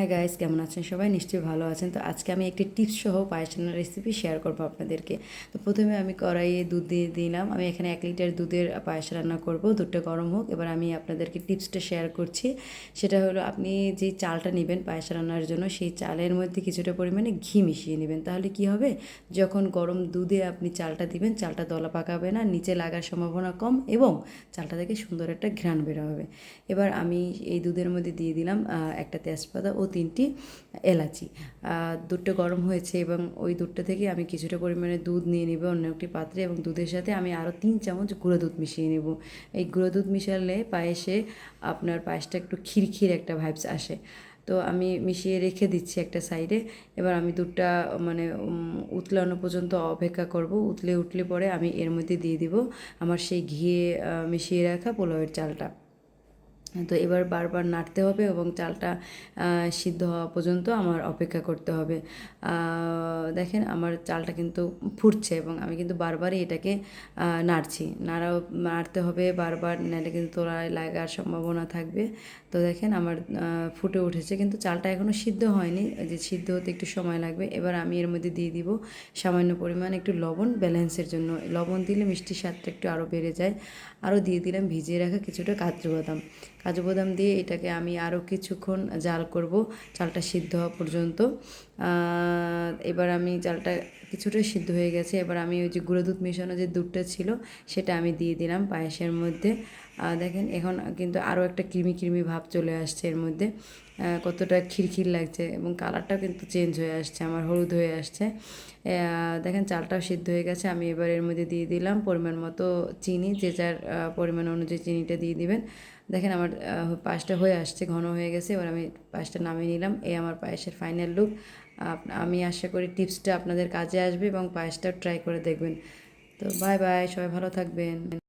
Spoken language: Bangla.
হাই গাইস, কেমন আছেন সবাই? নিশ্চয়ই ভালো আছেন। তো আজকে আমি একটি টিপস সহ পায়েস রান্নার রেসিপি শেয়ার করবো আপনাদেরকে। তো প্রথমে আমি কড়াইয়ে দুধ দিয়ে দিলাম। আমি এখানে 1 লিটার দুধের পায়েস রান্না করব। দুধটা গরম হোক। এবার আমি আপনাদেরকে টিপসটা শেয়ার করছি। সেটা হলো, আপনি যে চালটা নেবেন পায়েস রান্নার জন্য, সেই চালের মধ্যে কিছুটা পরিমাণে ঘি মিশিয়ে নেবেন। তাহলে কি হবে, যখন গরম দুধে আপনি চালটা দিবেন, চালটা দলা পাকাবে না, নিচে লাগার সম্ভাবনা কম এবং চালটা থেকে সুন্দর একটা ঘ্রাণ বের হবে। এবার আমি এই দুধের মধ্যে দিয়ে দিলাম একটা তেজপাতা ও 3টি এলাচি। দুধটা গরম হয়েছে এবং ওই দুধটা থেকে আমি কিছুটা পরিমাণে দুধ নিয়ে নেব অন্য একটি পাত্রে, এবং দুধের সাথে আমি আরও 3 চামচ গুঁড়ো দুধ মিশিয়ে নেব। এই গুঁড়ো দুধ মিশালে পায়েসে আপনার পায়েসটা একটু ক্ষীর একটা ভাইবস আসে। তো আমি মিশিয়ে রেখে দিচ্ছি একটা সাইডে। এবার আমি দুধটা মানে উতলানো পর্যন্ত অপেক্ষা করব। উঠলে পরে আমি এর মধ্যে দিয়ে দিব আমার সেই ঘিয়ে মিশিয়ে রাখা পোলাওয়ের চালটা। তো এবার বারবার নাড়তে হবে এবং চালটা সিদ্ধ হওয়া পর্যন্ত আমার অপেক্ষা করতে হবে। দেখেন আমার চালটা কিন্তু ফুটছে এবং আমি কিন্তু বারবারই এটাকে নাড়ছি। নাড়তে হবে বারবার, নাহলে কিন্তু তোলায় লাগার সম্ভাবনা থাকবে। তো দেখেন আমার ফুটে উঠেছে, কিন্তু চালটা এখনও সিদ্ধ হয়নি, যে সিদ্ধ হতে একটু সময় লাগবে। এবার আমি এর মধ্যে দিয়ে দিব সামান্য পরিমাণ একটু লবণ, ব্যালেন্সের জন্য। লবণ দিলে মিষ্টির স্বাদটা একটু আরও বেড়ে যায়। আরও দিয়ে দিলাম ভিজিয়ে রাখা কিছুটা কাজু বাদাম দিয়ে এটাকে আমি আরও কিছুক্ষণ জাল করব, চালটা সিদ্ধ হওয়া পর্যন্ত। এবার আমি চালটা কিছুটা সিদ্ধ হয়ে গেছে। এবার আমি ওই যে গুঁড়ো দুধ মেশানো যে দুধটা ছিল সেটা আমি দিয়ে দিলাম পায়েসের মধ্যে। দেখেন এখন কিন্তু আরও একটা ক্রিমি ভাব চলে আসছে এর মধ্যে। কতটা খিরখির লাগছে এবং কালারটাও কিন্তু চেঞ্জ হয়ে আসছে, আমার হলুদ হয়ে আসছে। দেখেন চালটাও সিদ্ধ হয়ে গেছে। আমি এবার এর মধ্যে দিয়ে দিলাম পরিমাণ মতো চিনি, যে যার পরিমাণ অনুযায়ী চিনিটা দিয়ে দিবেন। দেখেন আমার পায়েসটা হয়ে আসছে, ঘন হয়ে গেছে। এবার আমি পায়েসটা নামিয়ে নিলাম। এই আমার পায়েসের ফাইনাল লুক। আমি আশা করি টিপসটা আপনাদের কাজে আসবে এবং পায়েসটাও ট্রাই করে দেখবেন। তো বাই বাই, সবাই ভালো থাকবেন।